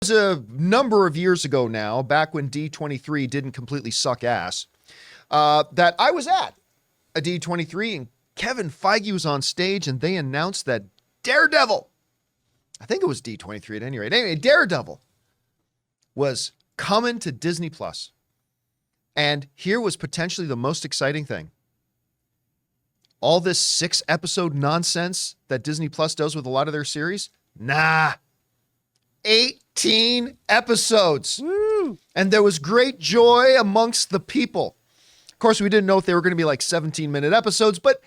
was a number of years ago now, back when D23 didn't completely suck ass, that I was at a D23 and Kevin Feige was on stage and they announced that Daredevil, I think it was D23 at any rate. Anyway, Daredevil was coming to Disney Plus. And here was potentially the most exciting thing. All this 6-episode nonsense that Disney Plus does with a lot of their series, nah. 18 episodes. Woo. And there was great joy amongst the people. Of course, we didn't know if they were going to be like 17-minute episodes, but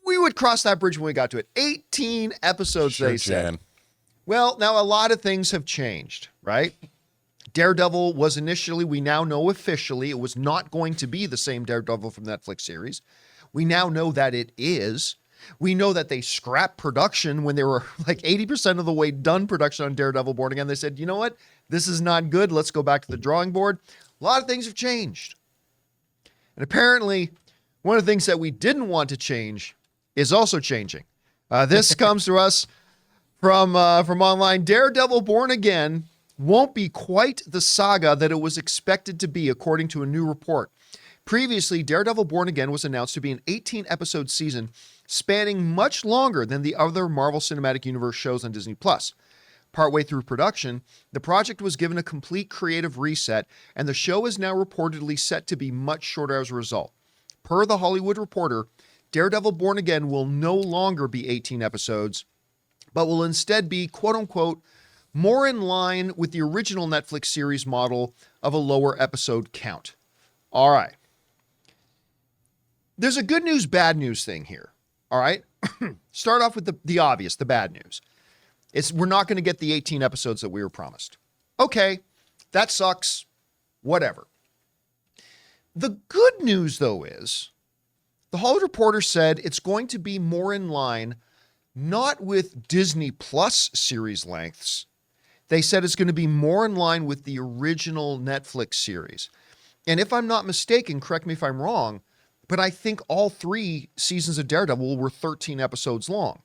we would cross that bridge when we got to it. 18 episodes, sure, they said. Jan. Well, now a lot of things have changed, right? Daredevil was initially, we now know officially, it was not going to be the same Daredevil from the Netflix series. We now know that it is. We know that they scrapped production when they were like 80% of the way done production on Daredevil Born Again. They said, you know what? This is not good. Let's go back to the drawing board. A lot of things have changed. And apparently, one of the things that we didn't want to change is also changing. This comes to us from online. Daredevil Born Again won't be quite the saga that it was expected to be, according to a new report. Previously, Daredevil Born Again was announced to be an 18-episode season spanning much longer than the other Marvel Cinematic Universe shows on Disney+. Partway through production, the project was given a complete creative reset, and the show is now reportedly set to be much shorter as a result. Per The Hollywood Reporter, Daredevil Born Again will no longer be 18 episodes, but will instead be, quote-unquote, more in line with the original Netflix series model of a lower episode count. All right. There's a good news, bad news thing here. All right. Start off with the obvious, the bad news. We're not going to get the 18 episodes that we were promised. Okay. That sucks. Whatever. The good news, though, is the Hollywood Reporter said it's going to be more in line, not with Disney Plus series lengths. They said it's going to be more in line with the original Netflix series. And if I'm not mistaken, correct me if I'm wrong, but I think all 3 seasons of Daredevil were 13 episodes long.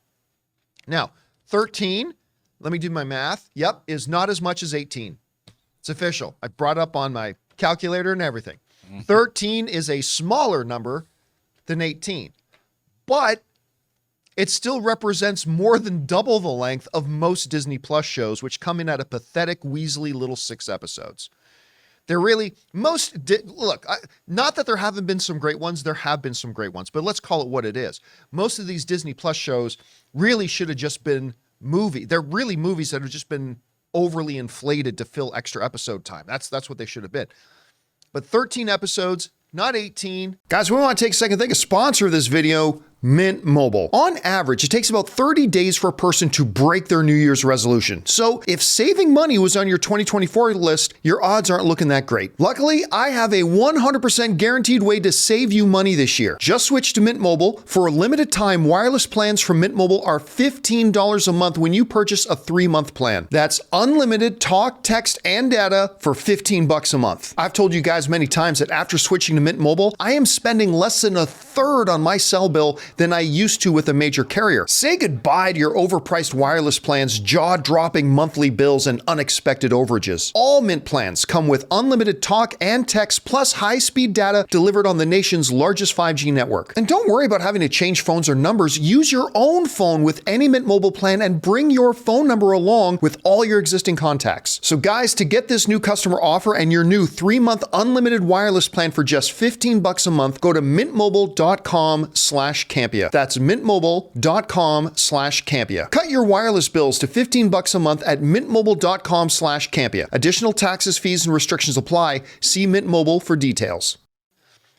Now, 13, let me do my math. Yep, is not as much as 18. It's official. I brought up on my calculator and everything. 13 is a smaller number than 18. But it still represents more than double the length of most Disney Plus shows, which come in at a pathetic, weaselly little 6 episodes. They're really, not that there haven't been some great ones, there have been some great ones, but let's call it what it is. Most of these Disney Plus shows really should have just been they're really movies that have just been overly inflated to fill extra episode time. That's what they should have been. But 13 episodes, not 18. Guys, we want to take a second to thank a sponsor of this video, Mint Mobile. On average, it takes about 30 days for a person to break their New Year's resolution. So if saving money was on your 2024 list, your odds aren't looking that great. Luckily, I have a 100% guaranteed way to save you money this year. Just switch to Mint Mobile. For a limited time, wireless plans from Mint Mobile are $15 a month when you purchase a 3-month plan. That's unlimited talk, text, and data for $15 a month. I've told you guys many times that after switching to Mint Mobile, I am spending less than a third on my cell bill than I used to with a major carrier. Say goodbye to your overpriced wireless plans, jaw-dropping monthly bills, and unexpected overages. All Mint plans come with unlimited talk and text plus high-speed data delivered on the nation's largest 5G network. And don't worry about having to change phones or numbers. Use your own phone with any Mint Mobile plan and bring your phone number along with all your existing contacts. So guys, to get this new customer offer and your new 3-month unlimited wireless plan for just $15 a month, go to mintmobile.com/Campea. That's mintmobile.com/Campea. Cut your wireless bills to $15 a month at mintmobile.com/Campea. Additional taxes, fees, and restrictions apply. See Mint Mobile for details.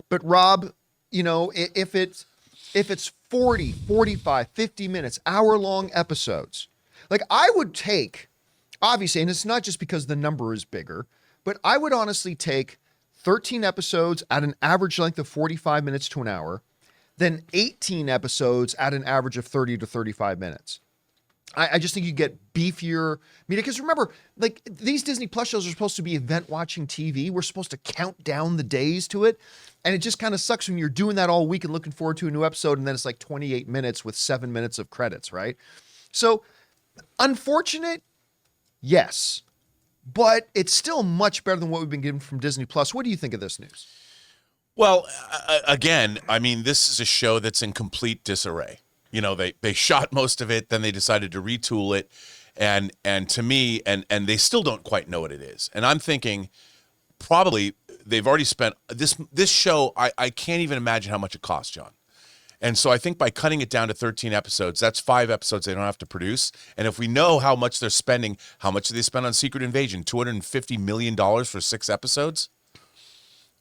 But Rob, if it's 40, 45, 50 minutes, hour-long episodes, like I would take, obviously, and it's not just because the number is bigger, but I would honestly take 13 episodes at an average length of 45 minutes to an hour, then 18 episodes at an average of 30 to 35 minutes. I just think you get beefier. Because remember, like these Disney Plus shows are supposed to be event watching TV. We're supposed to count down the days to it. And it just kind of sucks when you're doing that all week and looking forward to a new episode. And then it's like 28 minutes with 7 minutes of credits, right? So unfortunate, yes. but it's still much better than what we've been getting from Disney Plus. What do you think of this news? Well, again, I mean, this is a show that's in complete disarray. You know, they shot most of it, then they decided to retool it, and to me, and they still don't quite know what it is. And I'm thinking probably they've already spent this show. I can't even imagine how much it costs, John. And so I think by cutting it down to 13 episodes, that's 5 episodes they don't have to produce. And if we know how much they're spending, how much do they spend on Secret Invasion? $250 million for 6 episodes?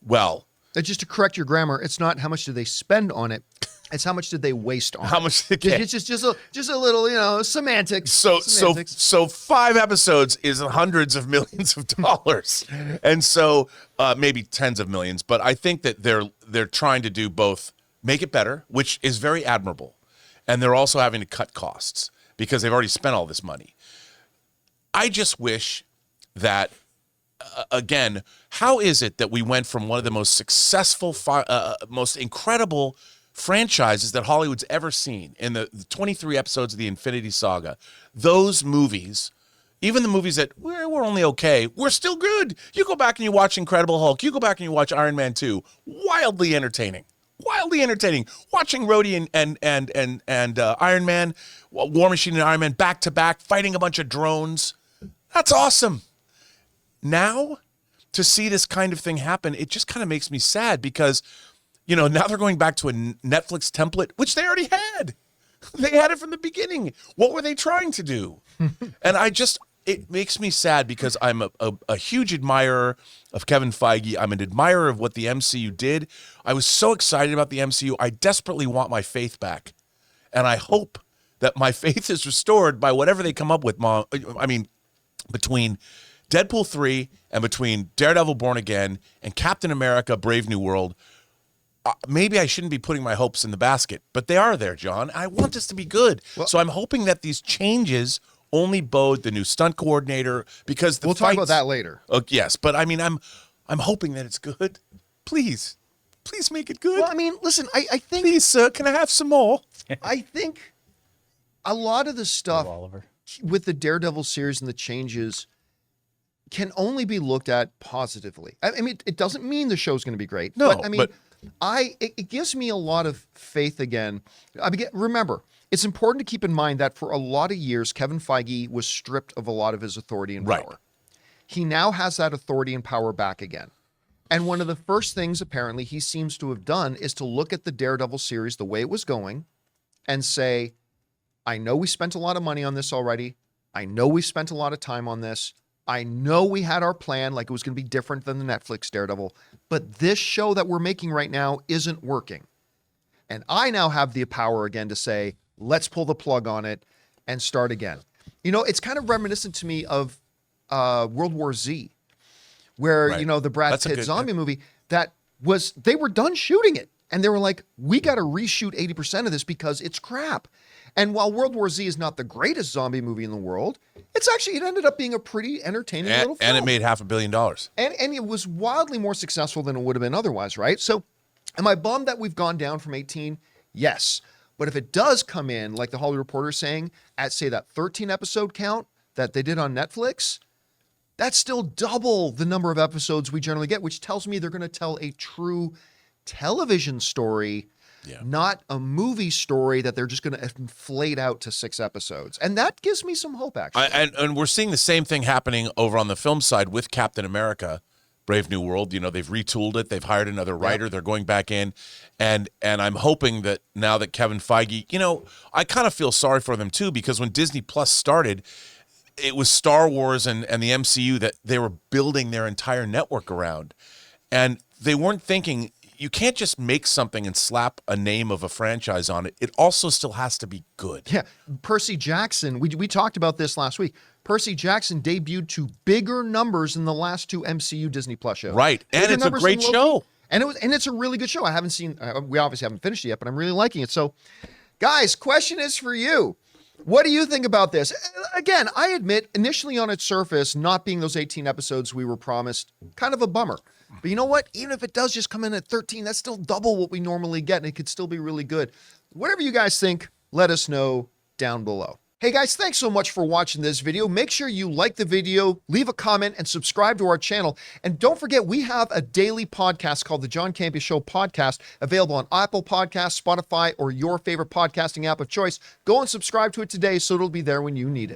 Well, just to correct your grammar, it's not how much do they spend on it. It's how much did they waste on how it. much? It's just a little, semantics. So 5 episodes is hundreds of millions of dollars, and so maybe tens of millions. But I think that they're trying to do both, make it better, which is very admirable, and they're also having to cut costs because they've already spent all this money. I just wish that. Again, how is it that we went from one of the most successful, most incredible franchises that Hollywood's ever seen in the 23 episodes of the Infinity Saga? Those movies, even the movies that were only okay, were still good. You go back and you watch Incredible Hulk. You go back and you watch Iron Man 2. Wildly entertaining. Watching Rhodey and Iron Man, War Machine and Iron Man back to back, fighting a bunch of drones. That's awesome. Now, to see this kind of thing happen, it just kind of makes me sad because, now they're going back to a Netflix template, which they already had. They had it from the beginning. What were they trying to do? And it makes me sad because I'm a huge admirer of Kevin Feige. I'm an admirer of what the MCU did. I was so excited about the MCU. I desperately want my faith back. And I hope that my faith is restored by whatever they come up with, Mom. I mean, between Deadpool 3 and between Daredevil Born Again and Captain America Brave New World, maybe I shouldn't be putting my hopes in the basket, but they are there, John. I want this to be good. Well, so I'm hoping that these changes only bode the new stunt coordinator because we'll talk about that later. Yes, but I mean, I'm hoping that it's good. Please make it good. Well, I mean, listen, I think... Please, sir, can I have some more? I think a lot of the stuff with the Daredevil series and the changes can only be looked at positively. I mean, it doesn't mean the show's going to be great. No, but I mean, it gives me a lot of faith again. I mean, remember, it's important to keep in mind that for a lot of years, Kevin Feige was stripped of a lot of his authority and power. Right. He now has that authority and power back again. And one of the first things, apparently, he seems to have done is to look at the Daredevil series the way it was going and say, I know we spent a lot of money on this already. I know we spent a lot of time on this. I know we had our plan, like it was going to be different than the Netflix Daredevil, but this show that we're making right now isn't working. And I now have the power again to say, let's pull the plug on it and start again. It's kind of reminiscent to me of World War Z, where, right. The Brad Pitt zombie movie they were done shooting it. And they were like, we got to reshoot 80% of this because it's crap. And while World War Z is not the greatest zombie movie in the world, it ended up being a pretty entertaining little film. And it made $500 million. And it was wildly more successful than it would have been otherwise, right? So am I bummed that we've gone down from 18? Yes. But if it does come in, like the Hollywood Reporter is saying, at, say, that 13 episode count that they did on Netflix, that's still double the number of episodes we generally get, which tells me they're going to tell a true television story, not a movie story that they're just going to inflate out to 6 episodes. And that gives me some hope, actually. And we're seeing the same thing happening over on the film side with Captain America, Brave New World. They've retooled it. They've hired another writer. Yep. They're going back in. And I'm hoping that now that Kevin Feige, I kind of feel sorry for them too, because when Disney Plus started, it was Star Wars and the MCU that they were building their entire network around. And they weren't thinking, you can't just make something and slap a name of a franchise on it. It also still has to be good. Yeah. Percy Jackson, we talked about this last week. Percy Jackson debuted to bigger numbers than the last 2 MCU Disney Plus shows. Right. And it's a great show. And it's a really good show. I haven't seen, we obviously haven't finished it yet, but I'm really liking it. So, guys, question is for you. What do you think about this? Again, I admit, initially on its surface, not being those 18 episodes we were promised, kind of a bummer. But you know what? Even if it does just come in at 13, that's still double what we normally get, and it could still be really good. Whatever you guys think, let us know down below. Hey guys, thanks so much for watching this video. Make sure you like the video, leave a comment, and subscribe to our channel. And don't forget, we have a daily podcast called the John Campea Show podcast, available on Apple Podcasts, Spotify, or your favorite podcasting app of choice. Go and subscribe to it today so it'll be there when you need it.